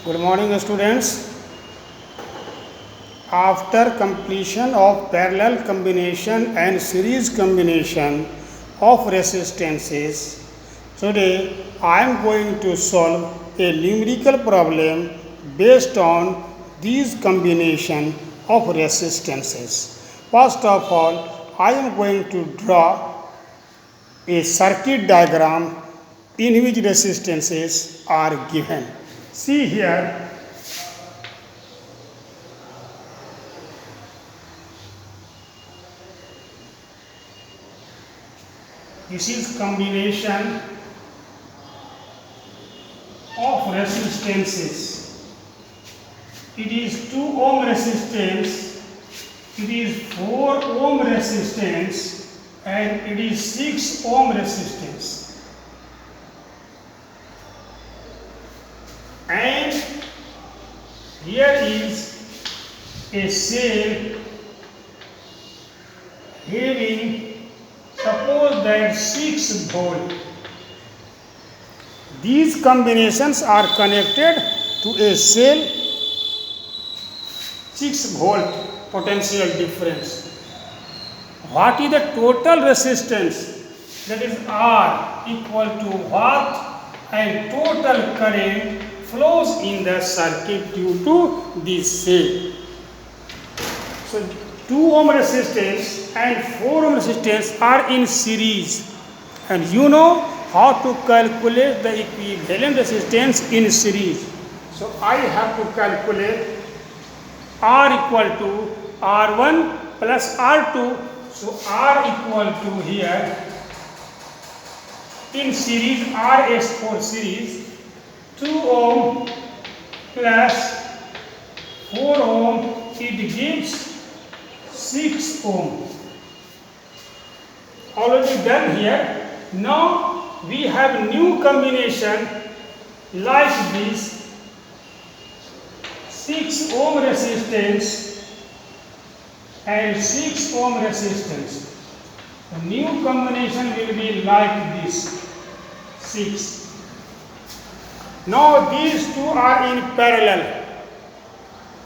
Good morning, students. After completion of parallel combination and series combination of resistances, today I am going to solve a numerical problem based on these combination of resistances. First of all, I am going to draw a circuit diagram in which resistances are given. See here, this is combination of resistances. It is 2 ohm resistance, it is 4 ohm resistance, and it is 6 ohm resistance. And here is a cell having, suppose that 6 volt. These combinations are connected to a cell 6 volt potential difference. What is the total resistance? That is R equal to what, and total current flows in the circuit due to this cell. So 2 ohm resistance and 4 ohm resistance are in series, and you know how to calculate the equivalent resistance in series. So I have to calculate R equal to R1 plus R2. So R equal to here in series, RS for series, 2 ohm plus 4 ohm, it gives 6 ohm. Already done here. Now we have new combination like this, 6 ohm resistance and 6 ohm resistance. The new combination will be like this, 6. Now these two are in parallel.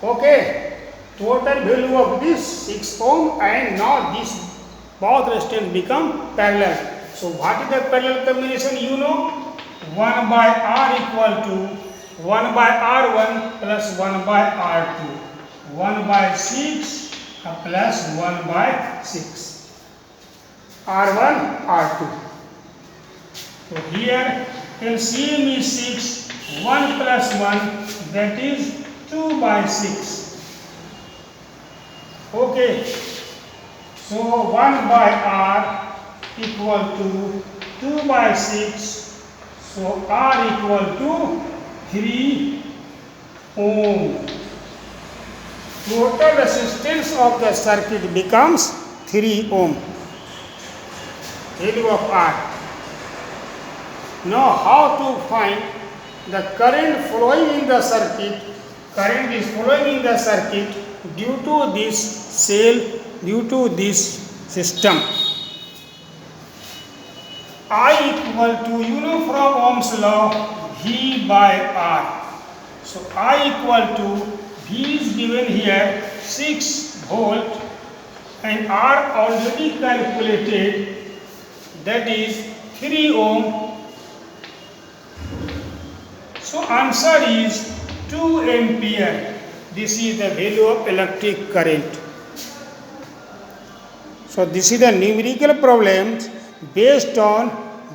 Okay, total value of this 6 ohm, and now this both resistance become parallel. So what is the parallel combination? You know, 1 by R equal to 1 by R1 plus 1 by R2, 1 by 6 plus 1 by 6, R1, R2. So here LCM is 6, 1 plus 1, that is 2 by 6. Okay, so 1 by R equal to 2 by 6, so R equal to 3 ohm. Total resistance of the circuit becomes 3 ohm. Value of R. Now how to find the current flowing in the circuit? Current is flowing in the circuit due to this cell, due to this system. I equal to, you know from Ohm's law, V by R. So I equal to, V is given here 6 volt and R already calculated, that is 3 ohm. So answer is 2 ampere. This is the value of electric current. So this is the numerical problem based on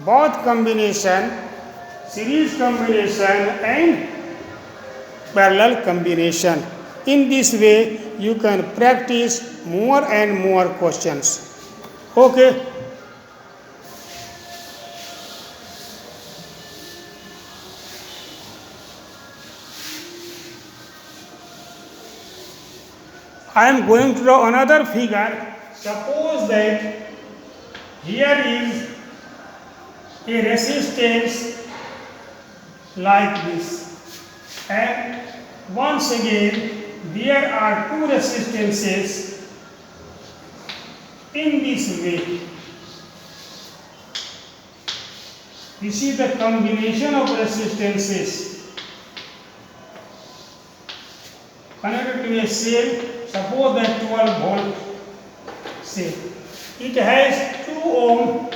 both combination, series combination and parallel combination. In this way you can practice more and more questions. Okay. I am going to draw another figure. Suppose that here is a resistance like this, and once again there are two resistances in this way. This is the combination of resistances. connected to a cell, suppose that 12 volt cell. It has 2 ohm,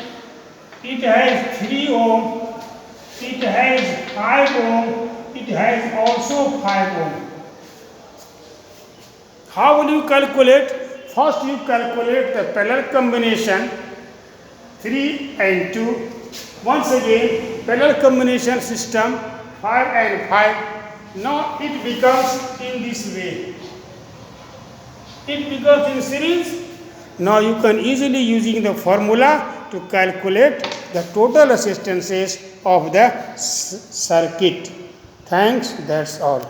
it has 3 ohm, it has 5 ohm, it has also 5 ohm. How will you calculate? First you calculate the parallel combination 3 and 2. Once again, parallel combination system 5 and 5. Now it becomes in this way. It becomes in series. Now you can easily using the formula to calculate the total resistances of the circuit. Thanks, that's all.